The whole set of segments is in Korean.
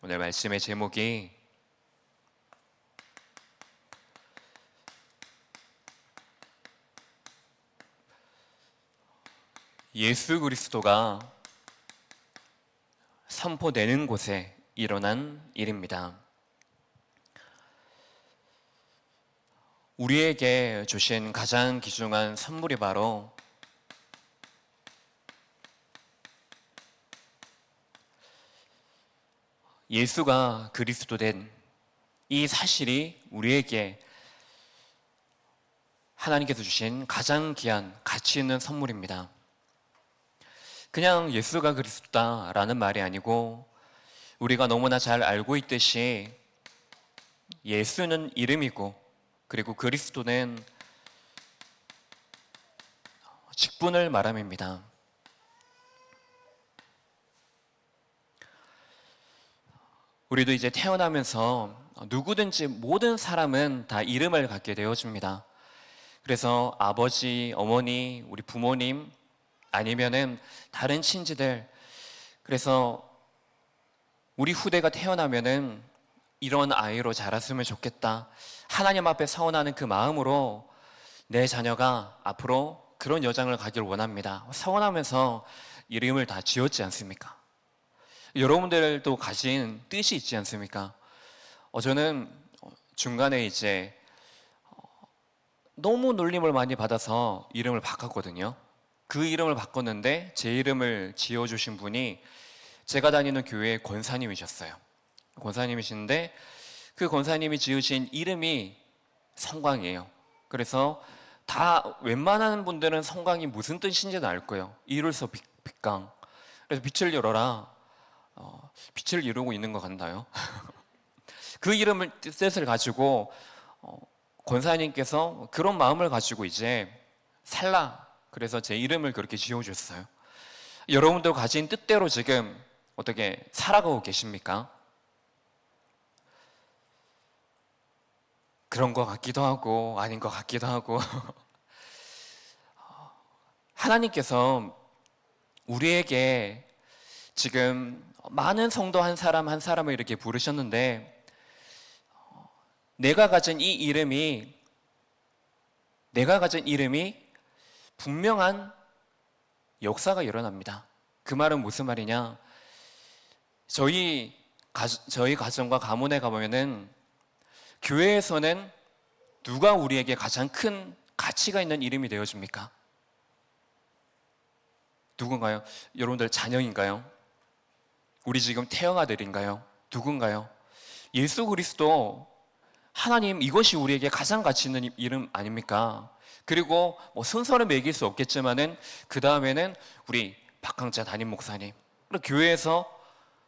오늘 말씀의 제목이 예수 그리스도가 선포되는 곳에 일어난 일입니다. 우리에게 주신 가장 귀중한 선물이 바로 예수가 그리스도 된 이 사실이 우리에게 하나님께서 주신 가장 귀한 가치 있는 선물입니다. 그냥 예수가 그리스도다라는 말이 아니고 우리가 너무나 잘 알고 있듯이 예수는 이름이고 그리고 그리스도는 직분을 말함입니다. 우리도 이제 태어나면서 누구든지 모든 사람은 다 이름을 갖게 되어집니다. 그래서 아버지, 어머니, 우리 부모님 아니면은 다른 친지들, 그래서 우리 후대가 태어나면은 이런 아이로 자랐으면 좋겠다, 하나님 앞에 서원하는 그 마음으로 내 자녀가 앞으로 그런 여정을 가길 원합니다. 서원하면서 이름을 다 지었지 않습니까? 여러분들도 가진 뜻이 있지 않습니까? 저는 중간에 이제 너무 놀림을 많이 받아서 이름을 바꿨거든요. 그 이름을 바꿨는데 제 이름을 지어주신 분이 제가 다니는 교회의 권사님이셨어요. 권사님이신데 그 권사님이 지으신 이름이 성광이에요. 그래서 다 웬만한 분들은 성광이 무슨 뜻인지는 알 거예요. 이룰서 빛강. 그래서 빛을 열어라. 빛을 이루고 있는 것 같나요? 그 이름을 뜻을 가지고 권사님께서 그런 마음을 가지고 이제 살라, 그래서 제 이름을 그렇게 지어주셨어요. 여러분도 가진 뜻대로 지금 어떻게 살아가고 계십니까? 그런 것 같기도 하고 아닌 것 같기도 하고 하나님께서 우리에게 지금 많은 성도 한 사람 한 사람을 이렇게 부르셨는데 내가 가진 이름이 분명한 역사가 일어납니다. 그 말은 무슨 말이냐? 저희 가정과 가문에 가보면은 교회에서는 누가 우리에게 가장 큰 가치가 있는 이름이 되어줍니까? 누군가요? 여러분들 자녀인가요? 우리 지금 태영아들인가요? 누군가요? 예수 그리스도 하나님, 이것이 우리에게 가장 가치 있는 이름 아닙니까? 그리고 순서를 매길 수 없겠지만은 그 다음에는 우리 박강자 담임 목사님. 교회에서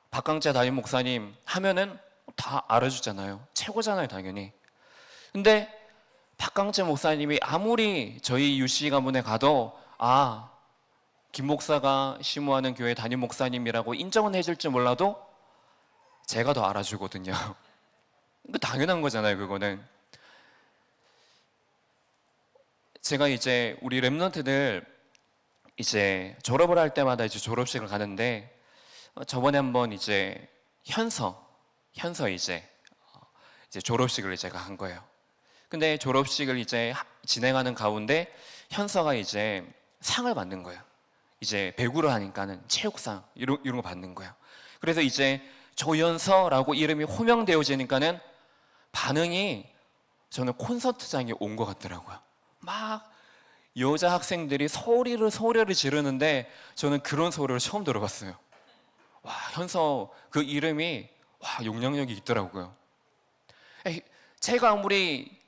박강자 담임 목사님 하면은 다 알아주잖아요. 최고잖아요, 당연히. 근데 박강자 목사님이 아무리 저희 유씨 가문에 가도 김 목사가 심우하는 교회 담임 목사님이라고 인정은 해줄지 몰라도 제가 더 알아주거든요. 당연한 거잖아요, 그거는. 제가 이제 우리 랩런트들 이제 졸업을 할 때마다 이제 졸업식을 가는데 저번에 한번 이제 현서 이제 졸업식을 제가 한 거예요. 근데 졸업식을 이제 진행하는 가운데 현서가 이제 상을 받는 거예요. 이제 배구를 하니까는 체육상 이런 거 받는 거예요. 그래서 이제 조연서라고 이름이 호명되어지니까는 반응이 저는 콘서트장에 온 것 같더라고요. 막 여자 학생들이 소리를 지르는데 저는 그런 소리를 처음 들어봤어요. 와, 현서 그 이름이 영향력이 있더라고요. 제가 아무리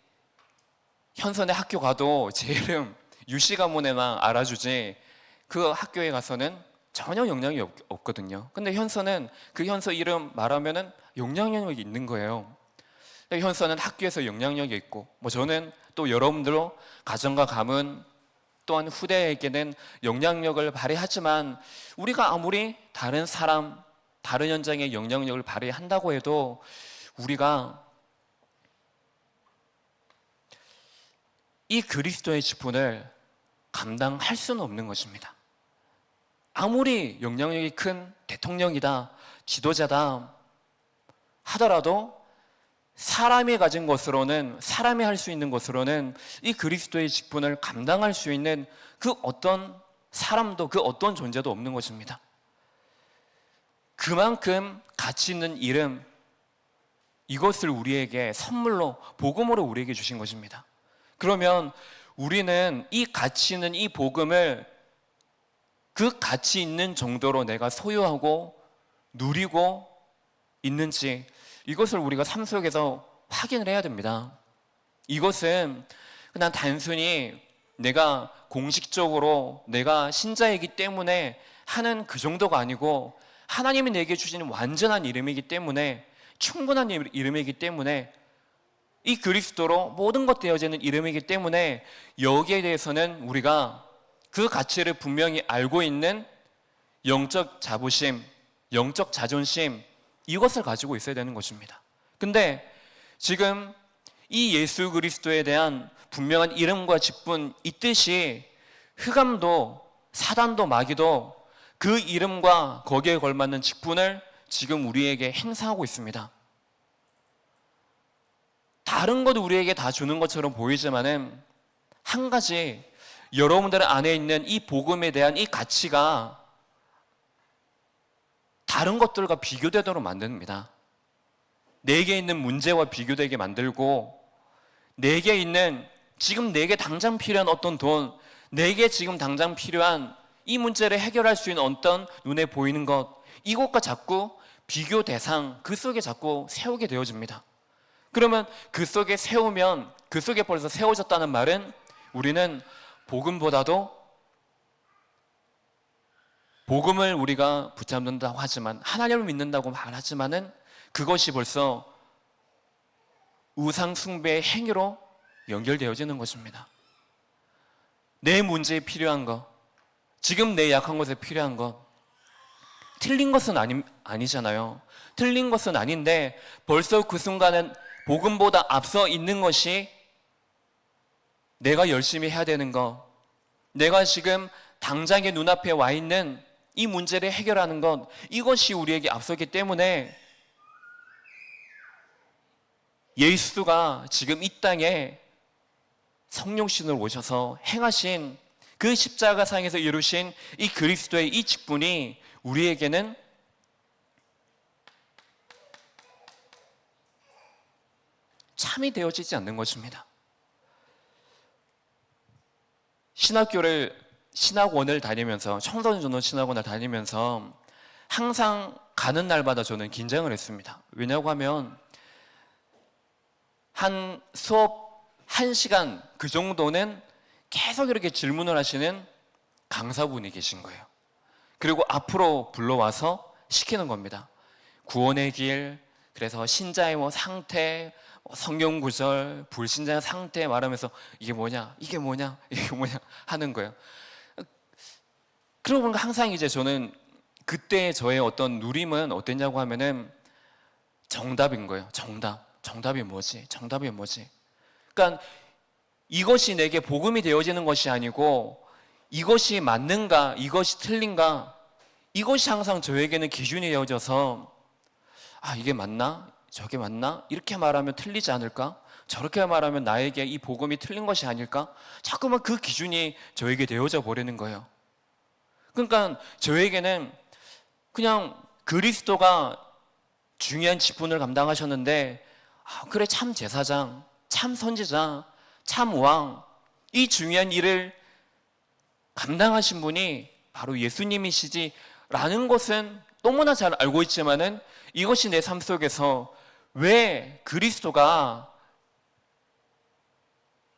현선의 학교 가도 제 이름 유씨 가문에만 알아주지 그 학교에 가서는 전혀 영향이 없거든요. 근데 현서는 그 현서 이름 말하면은 영향력이 있는 거예요. 현서는 학교에서 영향력이 있고 저는 또 여러분들로 가정과 가문 또한 후대에게는 영향력을 발휘하지만 우리가 아무리 다른 사람, 다른 현장에 영향력을 발휘한다고 해도 우리가 이 그리스도의 직분을 감당할 수는 없는 것입니다. 아무리 영향력이 큰 대통령이다, 지도자다, 하더라도 사람이 가진 것으로는, 사람이 할 수 있는 것으로는 이 그리스도의 직분을 감당할 수 있는 그 어떤 사람도, 그 어떤 존재도 없는 것입니다. 그만큼 가치 있는 이름, 이것을 우리에게 선물로, 복음으로 우리에게 주신 것입니다. 그러면 우리는 이 가치 있는 이 복음을 그 가치 있는 정도로 내가 소유하고 누리고 있는지, 이것을 우리가 삶 속에서 확인을 해야 됩니다. 이것은 그냥 단순히 내가 공식적으로 내가 신자이기 때문에 하는 그 정도가 아니고, 하나님이 내게 주신 완전한 이름이기 때문에, 충분한 이름이기 때문에, 이 그리스도로 모든 것 되어지는 이름이기 때문에, 여기에 대해서는 우리가 그 가치를 분명히 알고 있는 영적 자부심, 영적 자존심, 이것을 가지고 있어야 되는 것입니다. 근데 지금 이 예수 그리스도에 대한 분명한 이름과 직분 있듯이, 흑암도 사단도 마귀도 그 이름과 거기에 걸맞는 직분을 지금 우리에게 행사하고 있습니다. 다른 것 우리에게 다 주는 것처럼 보이지만은, 한 가지, 여러분들 안에 있는 이 복음에 대한 이 가치가 다른 것들과 비교되도록 만듭니다. 내게 있는 문제와 비교되게 만들고, 내게 있는, 지금 내게 당장 필요한 어떤 돈, 내게 지금 당장 필요한 이 문제를 해결할 수 있는 어떤 눈에 보이는 것, 이것과 자꾸 비교 대상, 그 속에 자꾸 세우게 되어집니다. 그러면 그 속에 세우면, 그 속에 벌써 세워졌다는 말은, 우리는 복음보다도, 복음을 우리가 붙잡는다고 하지만, 하나님을 믿는다고 말하지만은, 그것이 벌써 우상 숭배의 행위로 연결되어지는 것입니다. 내 문제에 필요한 것, 지금 내 약한 것에 필요한 것, 틀린 것은 아니잖아요. 틀린 것은 아닌데, 벌써 그 순간은 복음보다 앞서 있는 것이 내가 열심히 해야 되는 것, 내가 지금 당장의 눈앞에 와 있는 이 문제를 해결하는 것, 이것이 우리에게 앞서기 때문에, 예수가 지금 이 땅에 성령신을 오셔서 행하신 그 십자가상에서 이루신 이 그리스도의 이 직분이 우리에게는 참이 되어지지 않는 것입니다. 신학원을 다니면서, 청소년 신학원을 다니면서 항상 가는 날마다 저는 긴장을 했습니다. 왜냐고 하면 한 수업 1시간 그 정도는 계속 이렇게 질문을 하시는 강사분이 계신 거예요. 그리고 앞으로 불러와서 시키는 겁니다. 구원의 길, 그래서 신자의 상태, 성경 구절, 불신자의 상태 말하면서 이게 뭐냐 하는 거예요. 그러고 보니까 항상 이제 저는 그때 저의 어떤 누림은 어땠냐고 하면은 정답인 거예요. 정답이 뭐지? 그러니까 이것이 내게 복음이 되어지는 것이 아니고, 이것이 맞는가, 이것이 틀린가, 이것이 항상 저에게는 기준이 되어져서, 이게 맞나? 저게 맞나? 이렇게 말하면 틀리지 않을까? 저렇게 말하면 나에게 이 복음이 틀린 것이 아닐까? 자꾸만 그 기준이 저에게 되어져 버리는 거예요. 그러니까 저에게는 그냥 그리스도가 중요한 직분을 감당하셨는데, 그래, 참 제사장, 참 선지자, 참 왕, 이 중요한 일을 감당하신 분이 바로 예수님이시지 라는 것은 너무나 잘 알고 있지만은, 이것이 내 삶 속에서 왜 그리스도가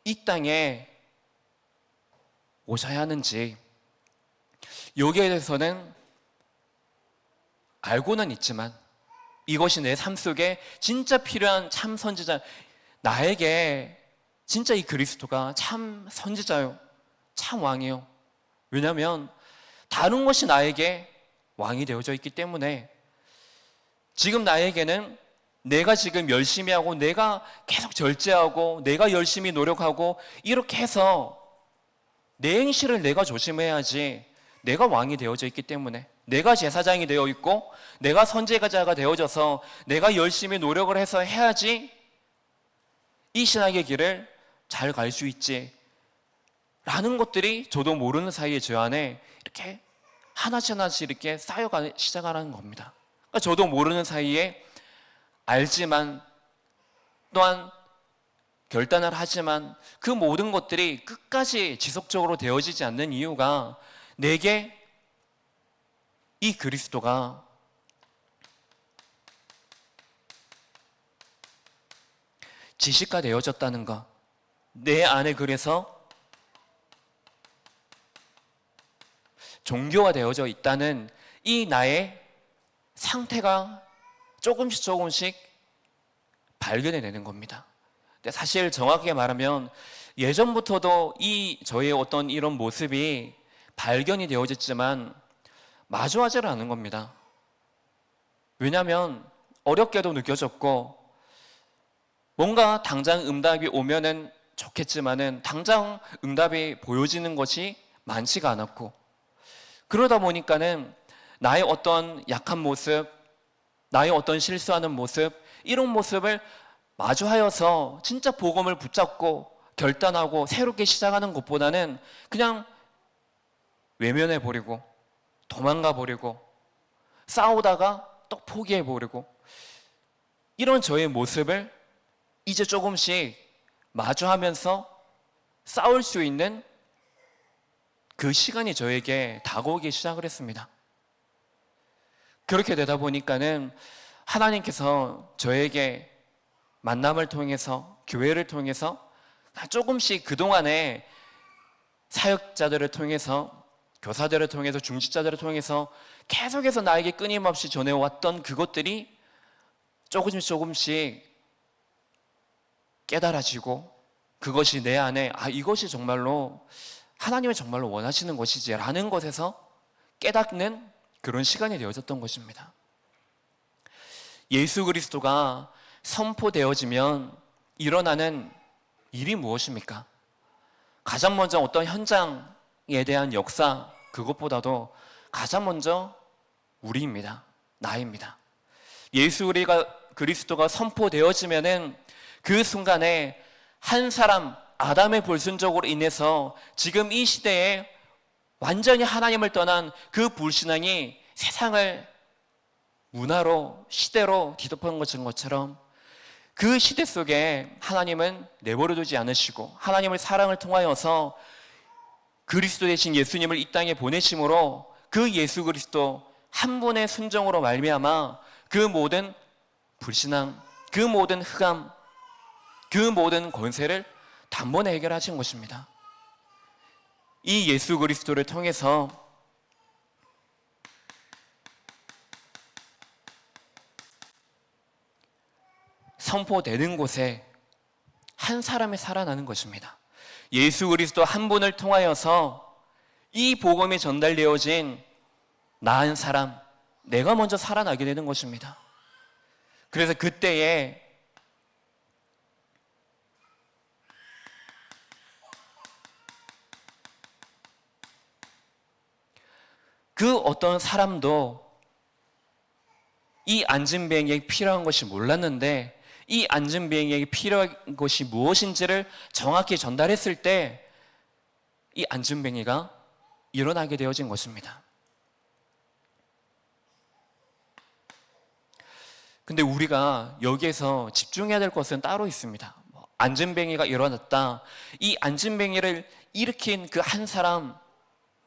이 땅에 오셔야 하는지, 여기에 대해서는 알고는 있지만, 이것이 내 삶 속에 진짜 필요한 참 선지자, 나에게 진짜 이 그리스도가 참 선지자요, 참 왕이요. 왜냐하면 다른 것이 나에게 왕이 되어져 있기 때문에, 지금 나에게는 내가 지금 열심히 하고, 내가 계속 절제하고, 내가 열심히 노력하고, 이렇게 해서 내 행실을 내가 조심해야지 내가 왕이 되어져 있기 때문에, 내가 제사장이 되어 있고 내가 선지자가 되어져서 내가 열심히 노력을 해서 해야지 이 신학의 길을 잘 갈 수 있지 라는 것들이 저도 모르는 사이에 저 안에 이렇게 하나씩 이렇게 쌓여가기 시작하는 겁니다. 그러니까 저도 모르는 사이에 알지만 또한 결단을 하지만 그 모든 것들이 끝까지 지속적으로 되어지지 않는 이유가 내게 이 그리스도가 지식가 되어졌다는 것, 내 안에 그래서 종교가 되어져 있다는 이 나의 상태가 조금씩 발견해 내는 겁니다. 근데 사실 정확하게 말하면 예전부터도 이 저의 어떤 이런 모습이 발견이 되어졌지만 마주하지를 않은 겁니다. 왜냐하면 어렵게도 느껴졌고 뭔가 당장 응답이 오면은 좋겠지만은 당장 응답이 보여지는 것이 많지가 않았고 그러다 보니까는 나의 어떤 약한 모습, 나의 어떤 실수하는 모습 이런 모습을 마주하여서 진짜 복음을 붙잡고 결단하고 새롭게 시작하는 것보다는 그냥 외면해 버리고 도망가 버리고 싸우다가 또 포기해 버리고 이런 저의 모습을 이제 조금씩 마주하면서 싸울 수 있는 그 시간이 저에게 다가오기 시작을 했습니다. 그렇게 되다 보니까는 하나님께서 저에게 만남을 통해서 교회를 통해서 조금씩 그동안에 사역자들을 통해서 교사들을 통해서 중직자들을 통해서 계속해서 나에게 끊임없이 전해왔던 그것들이 조금씩 깨달아지고 그것이 내 안에 이것이 정말로 하나님이 정말로 원하시는 것이지 라는 것에서 깨닫는 그런 시간이 되어졌던 것입니다. 예수 그리스도가 선포되어지면 일어나는 일이 무엇입니까? 가장 먼저 어떤 현장에 대한 역사 그것보다도 가장 먼저 우리입니다. 나입니다. 예수 그리스도가 선포되어지면은 그 순간에 한 사람 아담의 불순종으로 인해서 지금 이 시대에 완전히 하나님을 떠난 그 불신앙이 세상을 문화로 시대로 뒤덮은 것처럼 그 시대 속에 하나님은 내버려두지 않으시고 하나님의 사랑을 통하여서 그리스도 되신 예수님을 이 땅에 보내심으로 그 예수 그리스도 한 분의 순종으로 말미암아 그 모든 불신앙, 그 모든 흑암, 그 모든 권세를 단번에 해결하신 것입니다. 이 예수 그리스도를 통해서 선포되는 곳에 한 사람이 살아나는 것입니다. 예수 그리스도 한 분을 통하여서 이 복음이 전달되어진 나 한 사람, 내가 먼저 살아나게 되는 것입니다. 그래서 그때에 그 어떤 사람도 이 안진뱅이에게 필요한 것이 몰랐는데 이 안진뱅이에게 필요한 것이 무엇인지를 정확히 전달했을 때 이 안진뱅이가 일어나게 되어진 것입니다. 근데 우리가 여기에서 집중해야 될 것은 따로 있습니다. 안진뱅이가 일어났다. 이 안진뱅이를 일으킨 그 한 사람,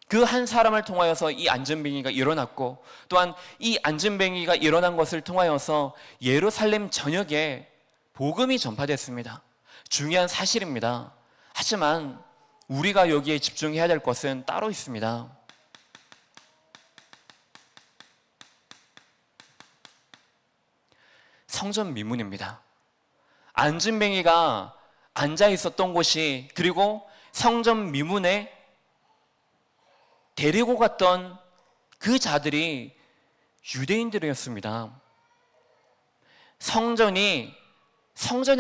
그 한 사람을 통하여서 이 안진뱅이가 일어났고 또한 이 안진뱅이가 일어난 것을 통하여서 예루살렘 전역에 복음이 전파됐습니다. 중요한 사실입니다. 하지만 우리가 여기에 집중해야 될 것은 따로 있습니다. 성전 미문입니다. 안진뱅이가 앉아 있었던 곳이 그리고 성전 미문에 데리고 갔던 그 자들이 유대인들이었습니다. 성전의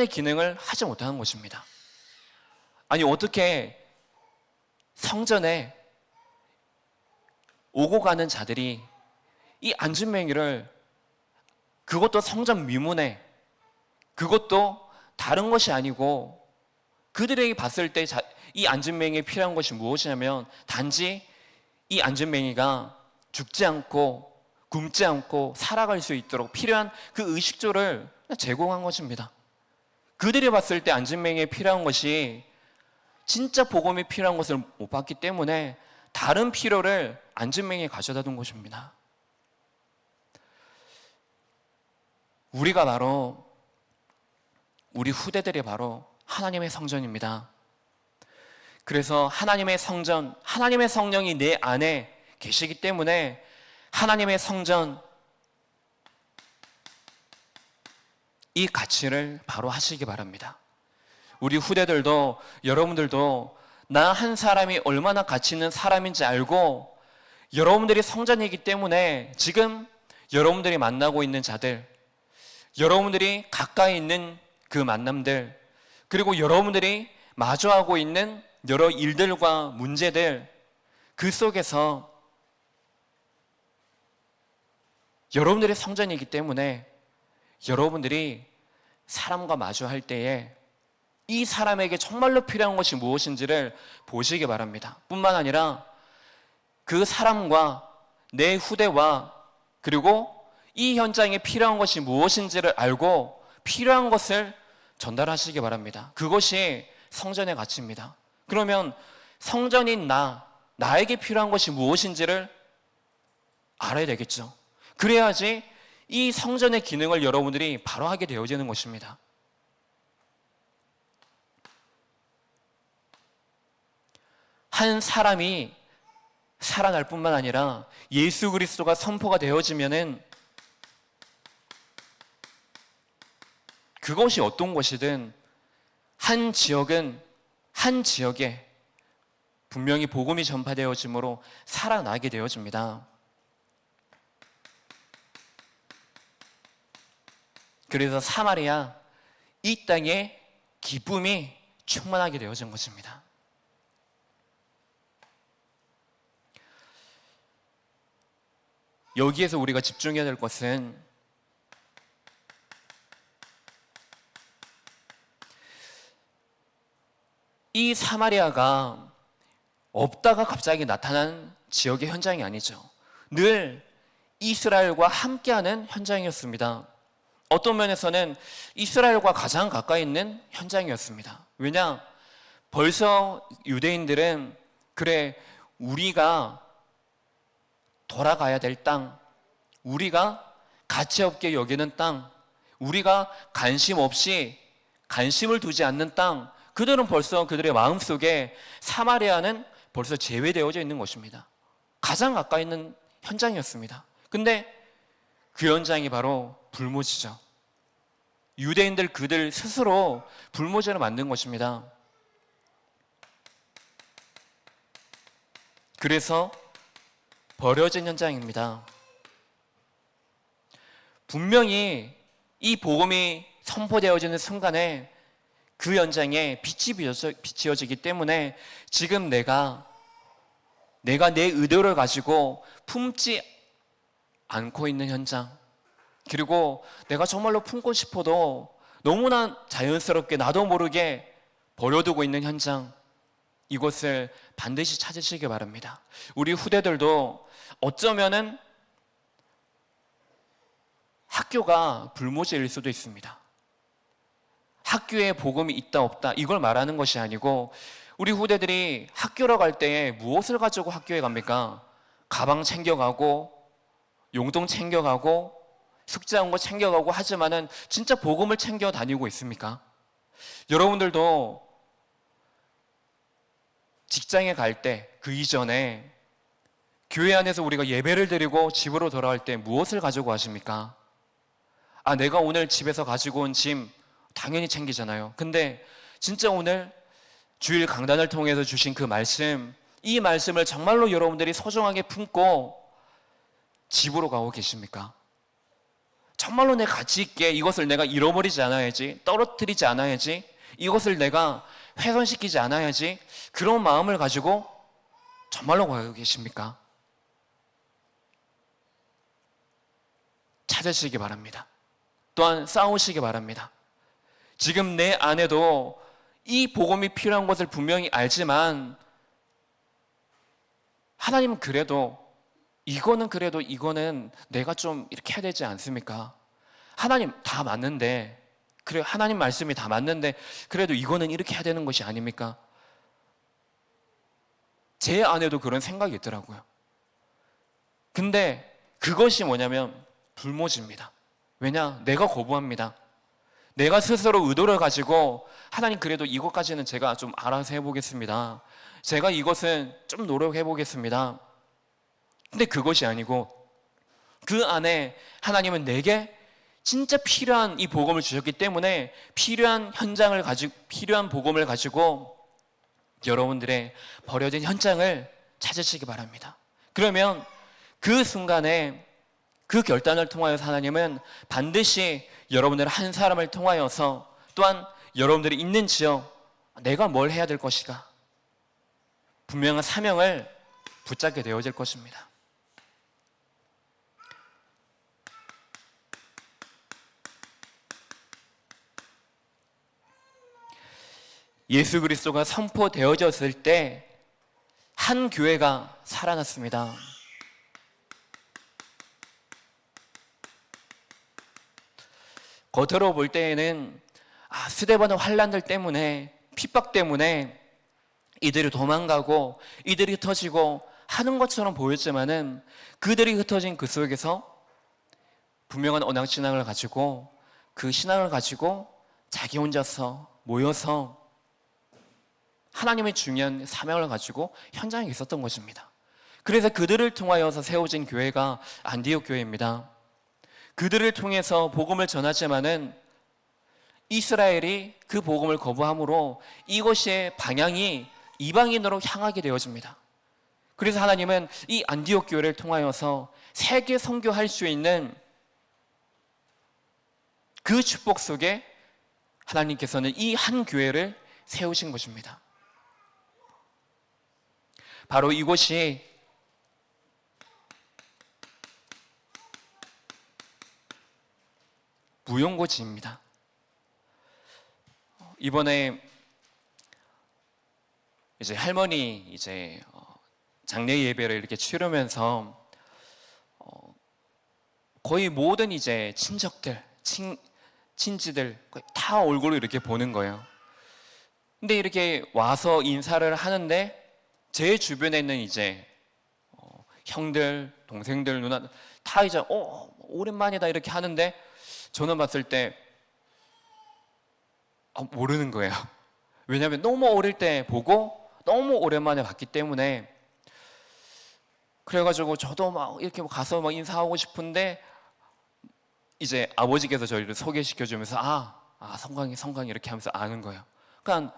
기능을 하지 못하는 것입니다. 아니 어떻게 성전에 오고 가는 자들이 이 안진뱅이를, 그것도 성전 미문에, 그것도 다른 것이 아니고 그들에게 봤을 때 이 안진뱅이에 필요한 것이 무엇이냐면 단지 이 안진뱅이가 죽지 않고 굶지 않고 살아갈 수 있도록 필요한 그 의식주를 제공한 것입니다. 그들이 봤을 때 안진뱅이에 필요한 것이 진짜 복음이 필요한 것을 못 봤기 때문에 다른 필요를 안진뱅이에 가져다 둔 것입니다. 우리가 바로, 우리 후대들이 바로 하나님의 성전입니다. 그래서 하나님의 성전, 하나님의 성령이 내 안에 계시기 때문에 하나님의 성전, 이 가치를 바로 하시기 바랍니다. 우리 후대들도, 여러분들도 나 한 사람이 얼마나 가치 있는 사람인지 알고 여러분들이 성전이기 때문에 지금 여러분들이 만나고 있는 자들, 여러분들이 가까이 있는 그 만남들, 그리고 여러분들이 마주하고 있는 여러 일들과 문제들, 그 속에서 여러분들의 성전이기 때문에 여러분들이 사람과 마주할 때에 이 사람에게 정말로 필요한 것이 무엇인지를 보시기 바랍니다. 뿐만 아니라 그 사람과 내 후대와 그리고 이 현장에 필요한 것이 무엇인지를 알고 필요한 것을 전달하시기 바랍니다. 그것이 성전의 가치입니다. 그러면 성전인 나에게 필요한 것이 무엇인지를 알아야 되겠죠. 그래야지 이 성전의 기능을 여러분들이 바로 하게 되어지는 것입니다. 한 사람이 살아날 뿐만 아니라 예수 그리스도가 선포가 되어지면은 그것이 어떤 것이든 한 지역에 분명히 복음이 전파되어지므로 살아나게 되어집니다. 그래서 사마리아, 이 땅에 기쁨이 충만하게 되어진 것입니다. 여기에서 우리가 집중해야 될 것은 이 사마리아가 없다가 갑자기 나타난 지역의 현장이 아니죠. 늘 이스라엘과 함께하는 현장이었습니다. 어떤 면에서는 이스라엘과 가장 가까이 있는 현장이었습니다. 왜냐? 벌써 유대인들은 그래, 우리가 돌아가야 될 땅, 우리가 가치 없게 여기는 땅, 우리가 관심을 두지 않는 땅, 그들은 벌써 그들의 마음속에 사마리아는 벌써 제외되어져 있는 것입니다. 가장 가까이 있는 현장이었습니다. 근데 그 현장이 바로 불모지죠. 유대인들 그들 스스로 불모지를 만든 것입니다. 그래서 버려진 현장입니다. 분명히 이 복음이 선포되어지는 순간에 그 현장에 빛이 비춰지기 때문에 지금 내가 내 의도를 가지고 품지 않고 있는 현장, 그리고 내가 정말로 품고 싶어도 너무나 자연스럽게 나도 모르게 버려두고 있는 현장, 이것을 반드시 찾으시기 바랍니다. 우리 후대들도 어쩌면은 학교가 불모지일 수도 있습니다. 학교에 복음이 있다 없다 이걸 말하는 것이 아니고, 우리 후대들이 학교로 갈 때에 무엇을 가지고 학교에 갑니까? 가방 챙겨가고 용돈 챙겨가고 숙제한 거 챙겨가고 하지만은 진짜 복음을 챙겨 다니고 있습니까? 여러분들도 직장에 갈 때 그 이전에 교회 안에서 우리가 예배를 드리고 집으로 돌아올 때 무엇을 가지고 가십니까? 내가 오늘 집에서 가지고 온 짐 당연히 챙기잖아요. 근데 진짜 오늘 주일 강단을 통해서 주신 그 말씀, 이 말씀을 정말로 여러분들이 소중하게 품고 집으로 가고 계십니까? 정말로 내 가치 있게 이것을 내가 잃어버리지 않아야지, 떨어뜨리지 않아야지, 이것을 내가 훼손시키지 않아야지, 그런 마음을 가지고 정말로 가고 계십니까? 찾으시기 바랍니다. 또한 싸우시기 바랍니다. 지금 내 안에도 이 복음이 필요한 것을 분명히 알지만 하나님은 그래도 이거는 내가 좀 이렇게 해야 되지 않습니까? 하나님 다 맞는데, 그래 하나님 말씀이 다 맞는데 그래도 이거는 이렇게 해야 되는 것이 아닙니까? 제 안에도 그런 생각이 있더라고요. 근데 그것이 뭐냐면 불모지입니다. 왜냐? 내가 거부합니다. 내가 스스로 의도를 가지고 하나님 그래도 이것까지는 제가 좀 알아서 해보겠습니다. 제가 이것은 좀 노력해 보겠습니다. 근데 그것이 아니고 그 안에 하나님은 내게 진짜 필요한 이 복음을 주셨기 때문에 필요한 복음을 가지고 여러분들의 버려진 현장을 찾으시기 바랍니다. 그러면 그 순간에 그 결단을 통하여서 하나님은 반드시 여러분들 한 사람을 통하여서 또한 여러분들이 있는 지역 내가 뭘 해야 될 것인가 분명한 사명을 붙잡게 되어질 것입니다. 예수 그리스도가 선포되어졌을 때 한 교회가 살아났습니다. 겉으로 볼 때에는 스데반의 환란들 때문에 핍박 때문에 이들이 도망가고 이들이 흩어지고 하는 것처럼 보였지만은 그들이 흩어진 그 속에서 분명한 언약 신앙을 가지고 그 신앙을 가지고 자기 혼자서 모여서 하나님의 중요한 사명을 가지고 현장에 있었던 것입니다. 그래서 그들을 통하여서 세워진 교회가 안디옥 교회입니다. 그들을 통해서 복음을 전하지만은 이스라엘이 그 복음을 거부함으로 이것의 방향이 이방인으로 향하게 되어집니다. 그래서 하나님은 이 안디옥 교회를 통하여서 세계 선교할 수 있는 그 축복 속에 하나님께서는 이 한 교회를 세우신 것입니다. 바로 이곳이 무용고지입니다. 이번에 이제 할머니 장례 예배를 이렇게 치르면서 거의 모든 이제 친척들, 친지들 다 얼굴을 이렇게 보는 거예요. 근데 이렇게 와서 인사를 하는데 제 주변에 있는 이제 형들, 동생들, 누나 다 이제 오랜만이다 이렇게 하는데 저는 봤을 때 모르는 거예요. 왜냐하면 너무 어릴 때 보고 너무 오랜만에 봤기 때문에. 그래가지고 저도 막 이렇게 가서 막 인사하고 싶은데 이제 아버지께서 저희를 소개시켜주면서 성광이 이렇게 하면서 아는 거예요. 그러니까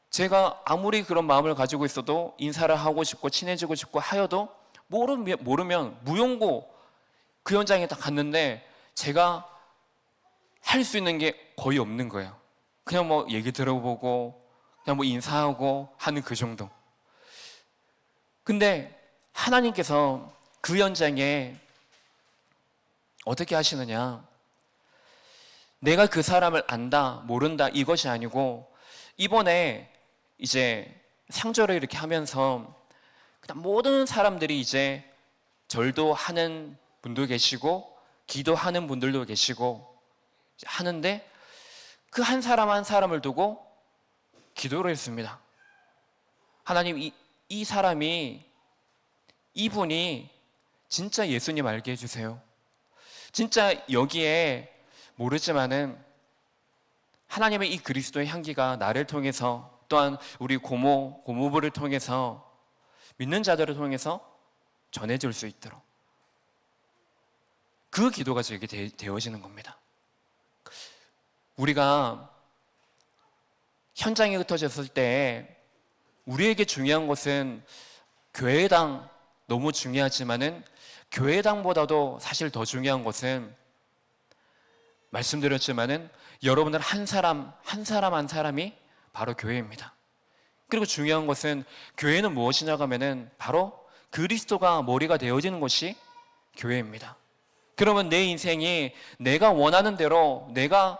제가 아무리 그런 마음을 가지고 있어도 인사를 하고 싶고 친해지고 싶고 하여도 모르면 무용고 그 현장에 딱 갔는데 제가 할 수 있는 게 거의 없는 거예요. 그냥 뭐 얘기 들어보고 그냥 뭐 인사하고 하는 그 정도. 근데 하나님께서 그 현장에 어떻게 하시느냐, 내가 그 사람을 안다 모른다 이것이 아니고 이번에 이제 상조를 이렇게 하면서 그다음 모든 사람들이 이제 절도 하는 분도 계시고 기도하는 분들도 계시고 하는데 그 한 사람 한 사람을 두고 기도를 했습니다. 하나님 이 사람이 이분이 진짜 예수님 알게 해주세요. 진짜 여기에 모르지만은 하나님의 이 그리스도의 향기가 나를 통해서 또한 우리 고모부를 통해서 믿는 자들을 통해서 전해질 수 있도록 그 기도가 저에게 되어지는 겁니다. 우리가 현장에 흩어졌을 때 우리에게 중요한 것은 교회당 너무 중요하지만은 교회당보다도 사실 더 중요한 것은 말씀드렸지만은 여러분들 한 사람 한 사람이 바로 교회입니다. 그리고 중요한 것은 교회는 무엇이냐 하면은 바로 그리스도가 머리가 되어지는 것이 교회입니다. 그러면 내 인생이 내가 원하는 대로 내가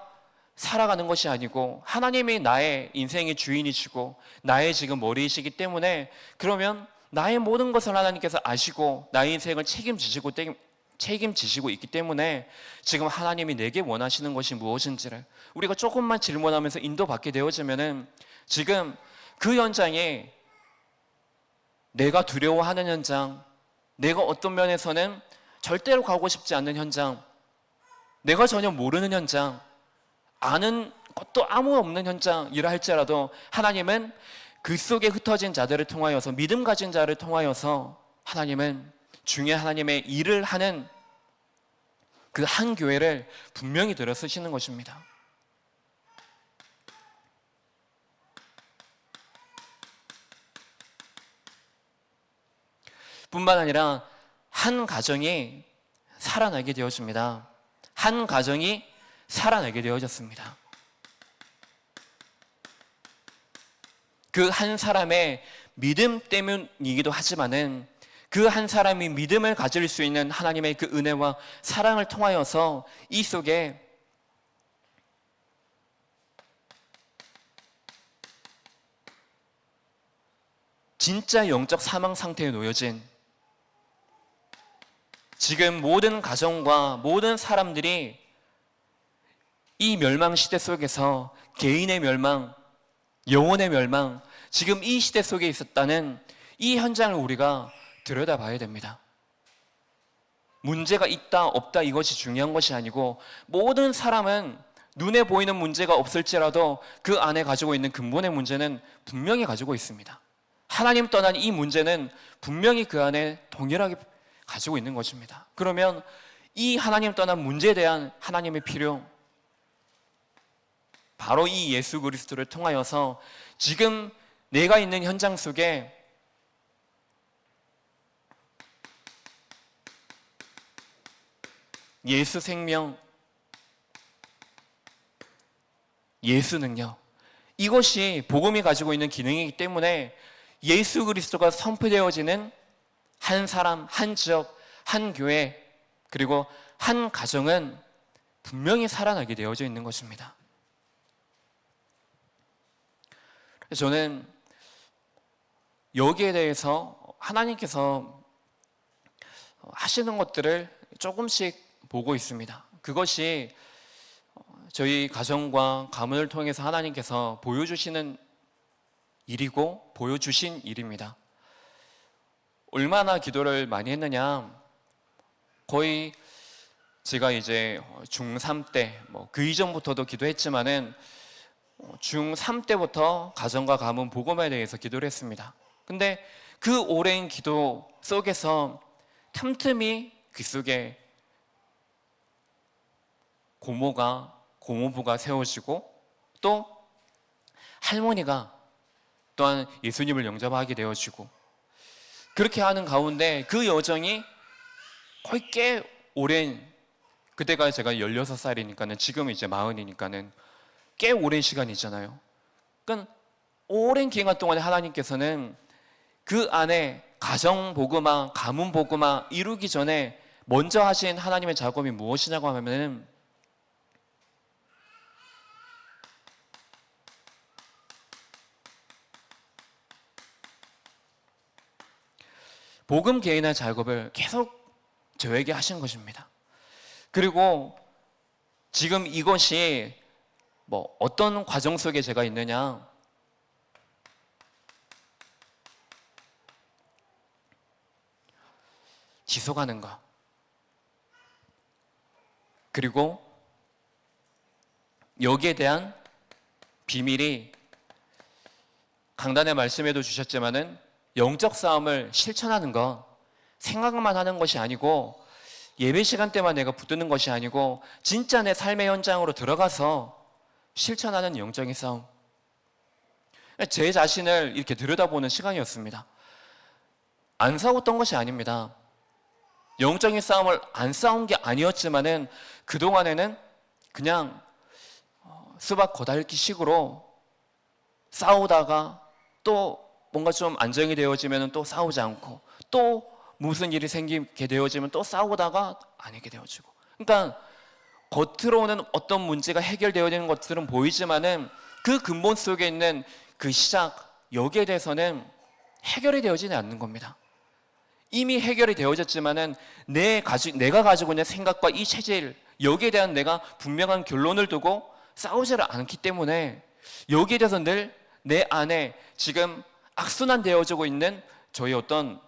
살아가는 것이 아니고 하나님이 나의 인생의 주인이시고 나의 지금 머리이시기 때문에, 그러면 나의 모든 것을 하나님께서 아시고 나의 인생을 책임지시고 있기 때문에 지금 하나님이 내게 원하시는 것이 무엇인지를 우리가 조금만 질문하면서 인도받게 되어지면은, 지금 그 현장에 내가 두려워하는 현장, 내가 어떤 면에서는 절대로 가고 싶지 않는 현장, 내가 전혀 모르는 현장, 아는 것도 아무 없는 현장이라 할지라도 하나님은 그 속에 흩어진 자들을 통하여서, 믿음 가진 자를 통하여서 하나님은 중에 하나님의 일을 하는 그 한 교회를 분명히 들어 쓰시는 것입니다. 뿐만 아니라 한 가정이 살아나게 되어집니다. 한 가정이 살아나게 되어졌습니다. 그 한 사람의 믿음 때문이기도 하지만은 그 한 사람이 믿음을 가질 수 있는 하나님의 그 은혜와 사랑을 통하여서 이 속에 진짜 영적 사망 상태에 놓여진, 지금 모든 가정과 모든 사람들이 이 멸망 시대 속에서 개인의 멸망, 영혼의 멸망, 지금 이 시대 속에 있었다는 이 현장을 우리가 들여다봐야 됩니다. 문제가 있다 없다 이것이 중요한 것이 아니고, 모든 사람은 눈에 보이는 문제가 없을지라도 그 안에 가지고 있는 근본의 문제는 분명히 가지고 있습니다. 하나님 떠난 이 문제는 분명히 그 안에 동일하게 가지고 있는 것입니다. 그러면 이 하나님 떠난 문제에 대한 하나님의 필요, 바로 이 예수 그리스도를 통하여서 지금 내가 있는 현장 속에 예수 생명, 예수 능력, 이것이 복음이 가지고 있는 기능이기 때문에 예수 그리스도가 선포되어지는 한 사람, 한 지역, 한 교회, 그리고 한 가정은 분명히 살아나게 되어져 있는 것입니다. 저는 여기에 대해서 하나님께서 하시는 것들을 조금씩 보고 있습니다. 그것이 저희 가정과 가문을 통해서 하나님께서 보여주시는 일이고 보여주신 일입니다. 얼마나 기도를 많이 했느냐, 거의 제가 이제 중3 때, 그 이전부터도 기도했지만은 중3 때부터 가정과 가문 복음에 대해서 기도를 했습니다. 근데 그 오랜 기도 속에서 틈틈이 그 속에 고모부가 세워지고, 또 할머니가 또한 예수님을 영접하게 되어지고, 그렇게 하는 가운데 그 여정이 거의 꽤 오랜, 그때가 제가 16살이니까는 지금은 이제 40이니까는 꽤 오랜 시간이잖아요. 그러니까 오랜 기간 동안에 하나님께서는 그 안에 가정 복음화, 가문 복음화 이루기 전에 먼저 하신 하나님의 작업이 무엇이냐고 하면은 복음 개인의 작업을 계속 저에게 하신 것입니다. 그리고 지금 이것이 어떤 과정 속에 제가 있느냐, 지속하는 것, 그리고 여기에 대한 비밀이 강단의 말씀에도 주셨지만은 영적 싸움을 실천하는 것, 생각만 하는 것이 아니고 예배 시간 때만 내가 붙드는 것이 아니고 진짜 내 삶의 현장으로 들어가서 실천하는 영적인 싸움, 제 자신을 이렇게 들여다보는 시간이었습니다. 안 싸웠던 것이 아닙니다. 영적인 싸움을 안 싸운 게 아니었지만은 그동안에는 그냥 수박 거달기 식으로 싸우다가 또 뭔가 좀 안정이 되어지면 또 싸우지 않고, 또 무슨 일이 생기게 되어지면 또 싸우다가 아니게 되어지고. 그러니까 겉으로는 어떤 문제가 해결되어지는 것들은 보이지만은 그 근본 속에 있는 그 시작, 여기에 대해서는 해결이 되어지지 않는 겁니다. 이미 해결이 되어졌지만은 내가 가지고 있는 생각과 이 체질, 여기에 대한 내가 분명한 결론을 두고 싸우지를 않기 때문에 여기에 대해서 늘 내 안에 지금 악순환되어지고 있는 저희 어떤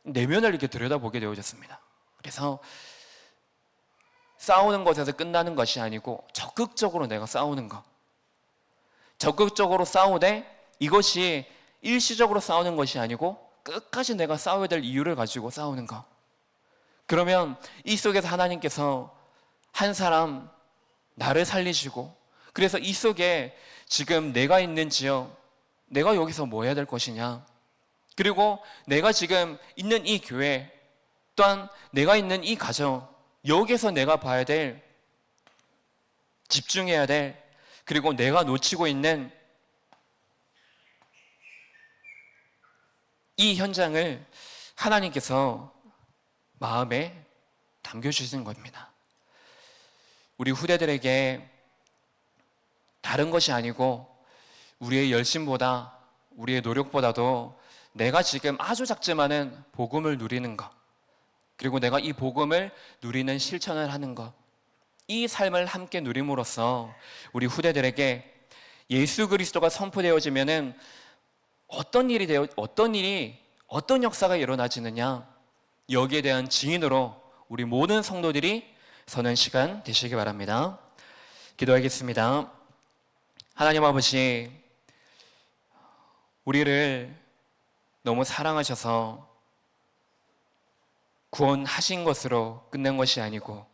내면을 이렇게 들여다보게 되어졌습니다. 그래서 싸우는 것에서 끝나는 것이 아니고 적극적으로 내가 싸우는 것, 적극적으로 싸우되 이것이 일시적으로 싸우는 것이 아니고 끝까지 내가 싸워야 될 이유를 가지고 싸우는 것. 그러면 이 속에서 하나님께서 한 사람 나를 살리시고, 그래서 이 속에 지금 내가 있는 지역, 내가 여기서 뭐 해야 될 것이냐, 그리고 내가 지금 있는 이 교회, 또한 내가 있는 이 가정, 여기에서 내가 봐야 될, 집중해야 될, 그리고 내가 놓치고 있는 이 현장을 하나님께서 마음에 담겨주시는 겁니다. 우리 후대들에게 다른 것이 아니고 우리의 열심보다, 우리의 노력보다도 내가 지금 아주 작지만은 복음을 누리는 것, 그리고 내가 이 복음을 누리는 실천을 하는 것, 이 삶을 함께 누림으로써 우리 후대들에게 예수 그리스도가 선포되어지면은 어떤 역사가 일어나지느냐, 여기에 대한 증인으로 우리 모든 성도들이 서는 시간 되시기 바랍니다. 기도하겠습니다. 하나님 아버지, 우리를 너무 사랑하셔서 구원하신 것으로 끝낸 것이 아니고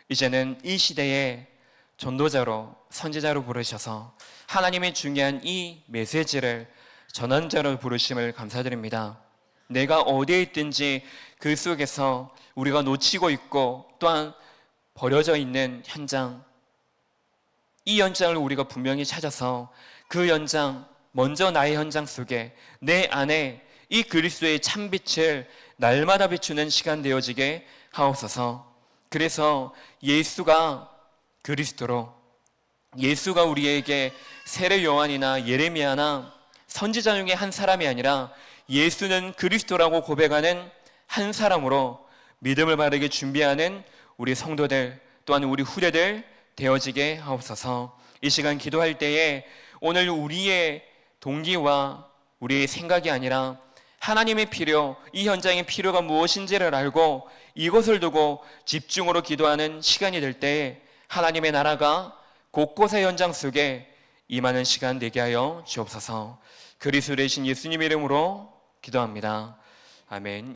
이제는 이 시대에 전도자로, 선지자로 부르셔서 하나님의 중요한 이 메시지를 전환자로 부르심을 감사드립니다. 내가 어디에 있든지 그 속에서 우리가 놓치고 있고 또한 버려져 있는 현장, 이 현장을 우리가 분명히 찾아서 그 현장, 먼저 나의 현장 속에 내 안에 이 그리스도의 참빛을 날마다 비추는 시간 되어지게 하옵소서. 그래서 예수가 그리스도로, 예수가 우리에게 세례 요한이나 예레미야나 선지자 중에 한 사람이 아니라 예수는 그리스도라고 고백하는 한 사람으로 믿음을 바르게 준비하는 우리 성도들, 또한 우리 후대들 되어지게 하옵소서. 이 시간 기도할 때에 오늘 우리의 동기와 우리의 생각이 아니라 하나님의 필요, 이 현장의 필요가 무엇인지를 알고 이것을 두고 집중으로 기도하는 시간이 될 때에 하나님의 나라가 곳곳의 현장 속에 임하는 시간 되게 하여 주옵소서. 그리스도 되신 예수님 이름으로 기도합니다. 아멘.